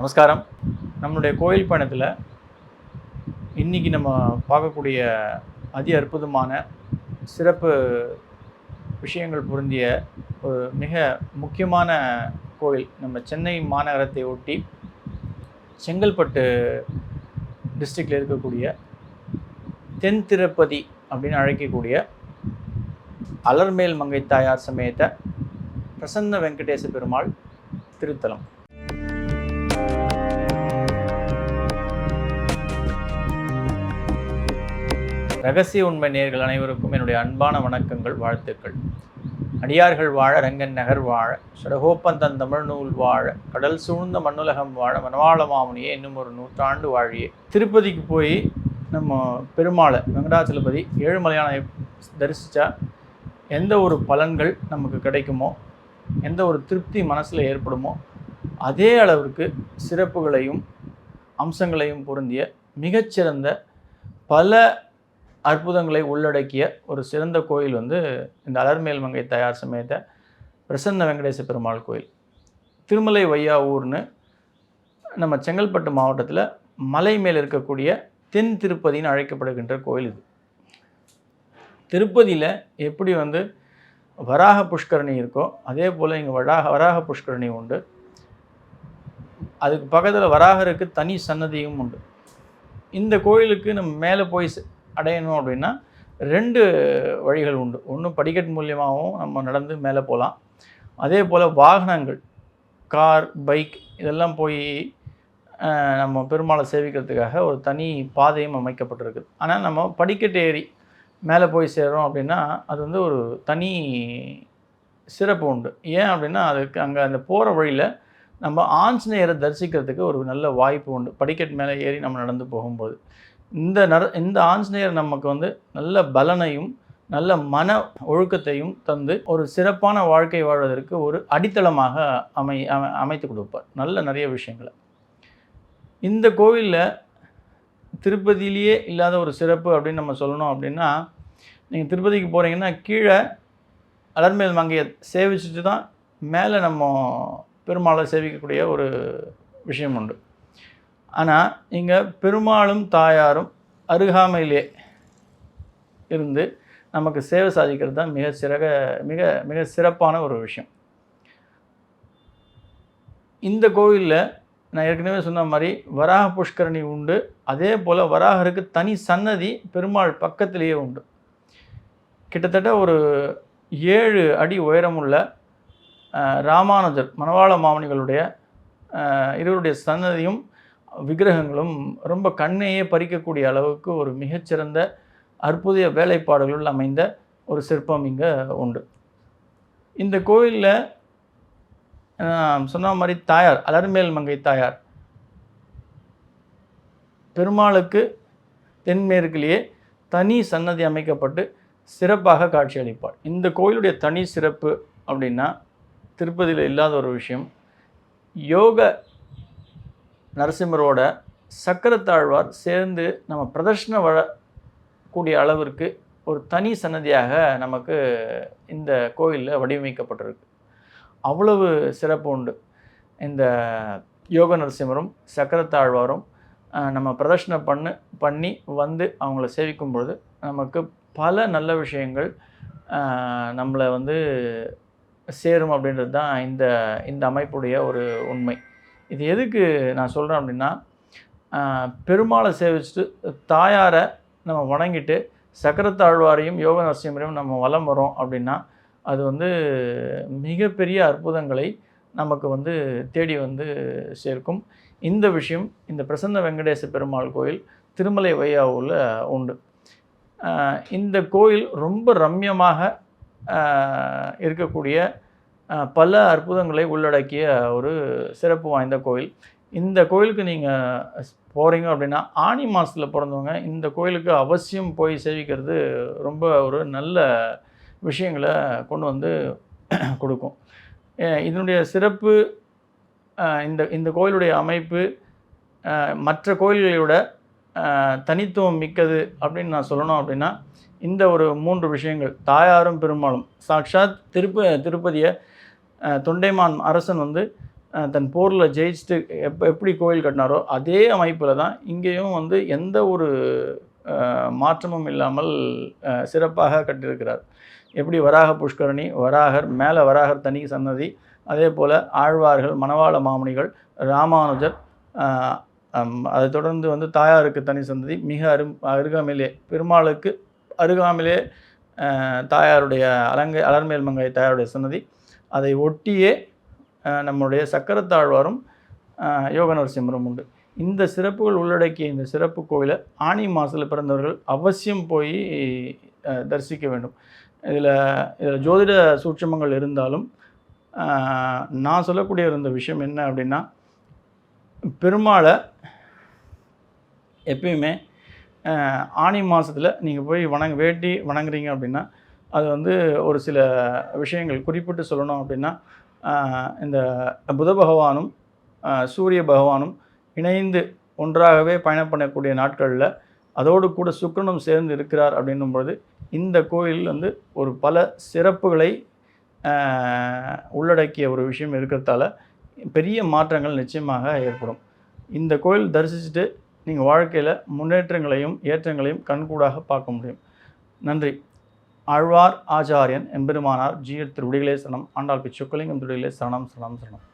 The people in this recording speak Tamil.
நமஸ்காரம். நம்மளுடைய கோயில் பயணத்தில் இன்றைக்கி நம்ம பார்க்கக்கூடிய அதி அற்புதமான சிறப்பு விஷயங்கள் பொருந்திய ஒரு மிக முக்கியமான கோயில் நம்ம சென்னை மாநகரத்தை ஒட்டி செங்கல்பட்டு டிஸ்ட்ரிக்டில் இருக்கக்கூடிய தென் திருப்பதி அப்படின்னு அழைக்கக்கூடிய அலர்மேல் மங்கை தாயார் சமேத பிரசன்ன வெங்கடேச பெருமாள் திருத்தலம். ரகசிய உண்மை நேயர்கள் அனைவருக்கும் என்னுடைய அன்பான வணக்கங்கள், வாழ்த்துக்கள். அடியார்கள் வாழ, ரங்கன் நகர் வாழ, சடகோப்பந்தன் தமிழ் நூல் வாழ, கடல் சூழ்ந்த மண்ணுலகம் வாழ, மனவாள மாமுனியே இன்னும் ஒரு 100 ஆண்டு வாழியே. திருப்பதிக்கு போய் நம்ம பெருமாளை வெங்கடாச்சலபதி ஏழுமலையானை தரிசித்தா எந்த ஒரு பலன்கள் நமக்கு கிடைக்குமோ, எந்த ஒரு திருப்தி மனசில் ஏற்படுமோ, அதே அளவிற்கு சிறப்புகளையும் அம்சங்களையும் பொருந்திய மிகச்சிறந்த பல அற்புதங்களை உள்ளடக்கிய ஒரு சிறந்த கோயில் இந்த அலர்மேல் மங்கை தாயார் சமேத பிரசன்ன வெங்கடேச பெருமாள் கோயில். திருமலை வையாவூர்னு நம்ம செங்கல்பட்டு மாவட்டத்தில் மலை மேல் இருக்கக்கூடிய தென் திருப்பதின்னு அழைக்கப்படுகின்ற கோயில் இது. திருப்பதியில் எப்படி வராக புஷ்கரணி இருக்கோ அதே போல் இங்கே வராக புஷ்கரணி உண்டு. அதுக்கு பக்கத்தில் வராகருக்கு தனி சன்னதியும் உண்டு. இந்த கோயிலுக்கு நம்ம மேலே போய் அடையணும் அப்படின்னா 2 வழிகள் உண்டு. ஒன்று படிக்கட் மூலியமாகவும் நம்ம நடந்து மேலே போகலாம். அதே போல் வாகனங்கள், கார், பைக் இதெல்லாம் போய் நம்ம பெருமாளை சேவிக்கிறதுக்காக ஒரு தனி பாதையும் அமைக்கப்பட்டிருக்கு. ஆனால் நம்ம படிக்கட்டு ஏறி மேலே போய் சேர்றோம் அப்படின்னா அது ஒரு தனி சிறப்பு உண்டு. ஏன் அப்படின்னா அதுக்கு அங்கே அந்த போகிற வழியில் நம்ம ஆஞ்சநேயரை தரிசிக்கிறதுக்கு ஒரு நல்ல வாய்ப்பு உண்டு. படிக்கட்டு மேலே ஏறி நம்ம நடந்து போகும்போது இந்த ஆஞ்சநேயர் நமக்கு நல்ல பலனையும் நல்ல மன ஒழுக்கத்தையும் தந்து ஒரு சிறப்பான வாழ்க்கை வாழ்வதற்கு ஒரு அடித்தளமாக அமைத்து கொடுப்பார். நிறைய விஷயங்களை இந்த கோவிலில் திருப்பதியிலேயே இல்லாத ஒரு சிறப்பு அப்படின்னு நம்ம சொல்லணும் அப்படின்னா, நீங்கள் திருப்பதிக்கு போகிறீங்கன்னா கீழே அலர்மேல் மங்கையை சேவிச்சுட்டு தான் மேலே நம்ம பெருமாளை சேவிக்கக்கூடிய ஒரு விஷயம் உண்டு. ஆனால் இங்கே பெருமாளும் தாயாரும் அருகாமையிலே இருந்து நமக்கு சேவை சாதிக்கிறது தான் மிக சிறப்பான ஒரு விஷயம். இந்த கோவிலில் நான் ஏற்கனவே சொன்ன மாதிரி வராக புஷ்கரணி உண்டு. அதே போல் வராகருக்கு தனி சன்னதி பெருமாள் பக்கத்திலேயே உண்டு. கிட்டத்தட்ட ஒரு 7 அடி உயரமுள்ள ராமானுஜர் மனவாள மாமுனிகளுடைய இருவருடைய சன்னதியும் விக்கிரகங்களும் ரொம்ப கண்ணையே பறிக்கக்கூடிய அளவுக்கு ஒரு மிகச்சிறந்த அற்புத வேலைப்பாடுகள் அமைந்த ஒரு சிற்பம் இங்கே உண்டு. இந்த கோயிலில் சொன்ன மாதிரி தாயார் அலர்மேல் மங்கை தாயார் பெருமாளுக்கு தென்மேற்கிலேயே தனி சன்னதி அமைக்கப்பட்டு சிறப்பாக காட்சியளிப்பார். இந்த கோயிலுடைய தனி சிறப்பு அப்படின்னா திருப்பதியில் இல்லாத ஒரு விஷயம், யோக நரசிம்மரோட சக்கரத்தாழ்வார் சேர்ந்து நம்ம பிரதர்ஷனம் வரக்கூடிய அளவிற்கு ஒரு தனி சன்னதியாக நமக்கு இந்த கோயிலில் வடிவமைக்கப்பட்டிருக்கு. அவ்வளவு சிறப்பு உண்டு. இந்த யோக நரசிம்மரும் சக்கரத்தாழ்வாரும் நம்ம பிரதர்ஷனம் பண்ணி அவங்கள சேவிக்கும்பொழுது நமக்கு பல நல்ல விஷயங்கள் நம்மளை சேரும் அப்படின்றது தான் இந்த அமைப்புடைய ஒரு உண்மை. இது எதுக்கு நான் சொல்கிறேன் அப்படின்னா, பெருமாளை சேவிச்சுட்டு தாயாரை நம்ம வணங்கிட்டு சக்கரத்தாழ்வாரையும் யோக நரசிம்மரையும் நம்ம வலம் வரோம் அப்படின்னா அது மிகப்பெரிய அற்புதங்களை நமக்கு தேடி சேர்க்கும். இந்த விஷயம் இந்த பிரசன்ன வெங்கடேச பெருமாள் கோயில் திருமலை வையாவூரில் உண்டு. இந்த கோயில் ரொம்ப ரம்யமாக இருக்கக்கூடிய பல அற்புதங்களை உள்ளடக்கிய ஒரு சிறப்பு வாய்ந்த கோயில். இந்த கோயிலுக்கு நீங்கள் போகிறீங்க அப்படின்னா ஆனி மாதத்தில் பிறந்தவங்க இந்த கோயிலுக்கு அவசியம் போய் சேவிக்கிறது ரொம்ப ஒரு நல்ல விஷயங்களை கொண்டு கொடுக்கும். இதனுடைய சிறப்பு, இந்த கோயிலுடைய அமைப்பு மற்ற கோயில்களை விட தனித்துவம் மிக்கது அப்படின்னு நான் சொல்லணும் அப்படின்னா இந்த ஒரு 3 விஷயங்கள். தாயாரும் பெருமாளும் சாட்சாத் திருப்பதியை தொண்டைமான் அரசன் தன் போரில் ஜெயிச்சுட்டு எப்படி கோயில் கட்டினாரோ அதே அமைப்பில் தான் இங்கேயும் வந்து எந்த ஒரு மாற்றமும் இல்லாமல் சிறப்பாக கட்டியிருக்கிறார். எப்படி வராக புஷ்கரணி, வராகர், மேலே வராகர் தனி சன்னதி, அதே போல் ஆழ்வார்கள், மணவாள மாமுனிகள், ராமானுஜர், அதை தொடர்ந்து வந்து தாயாருக்கு தனி சன்னதி, மிக அருகாமையிலே பெருமாளுக்கு அருகாமையிலே தாயாருடைய அலர்மேல் மங்கை தாயாருடைய சன்னதி, அதை ஒட்டியே நம்முடைய சக்கரத்தாழ்வாரும் யோக நரசிம்மரும் உண்டு. இந்த சிறப்புகள் உள்ளடக்கிய இந்த சிறப்பு கோவிலை ஆனி மாதத்தில் பிறந்தவர்கள் அவசியம் போய் தரிசிக்க வேண்டும். இதில் ஜோதிட சூட்சமங்கள் இருந்தாலும் நான் சொல்லக்கூடிய இருந்த விஷயம் என்ன அப்படின்னா, பெருமாளை எப்பயுமே ஆனி மாதத்தில் நீங்கள் போய் வேண்டி வணங்குறீங்க அப்படின்னா, அது வந்து ஒரு சில விஷயங்கள் குறிப்பிட்டு சொல்லணும் அப்படின்னா, இந்த புத பகவானும் சூரிய பகவானும் இணைந்து ஒன்றாகவே பயணம் பண்ணக்கூடிய நாட்களில் அதோடு கூட சுக்கிரனும் சேர்ந்து இருக்கிறார் அப்படின்னும்பொழுது இந்த கோயில் வந்து ஒரு பல சிறப்புகளை உள்ளடக்கிய ஒரு விஷயம் இருக்கிறதால பெரிய மாற்றங்கள் நிச்சயமாக ஏற்படும். இந்த கோயில் தரிசிச்சுட்டு நீங்கள் வாழ்க்கையில் முன்னேற்றங்களையும் ஏற்றங்களையும் கண்கூடாக பார்க்க முடியும். நன்றி. ஆழ்வார் ஆச்சாரியன் எம்பெருமானார் ஜீயர் திருவடிகளே சரணம். ஆண்டாள் பிச்சுக்கலிங்கம் திருவடிகளே சரணம் சரணம் சரணம்.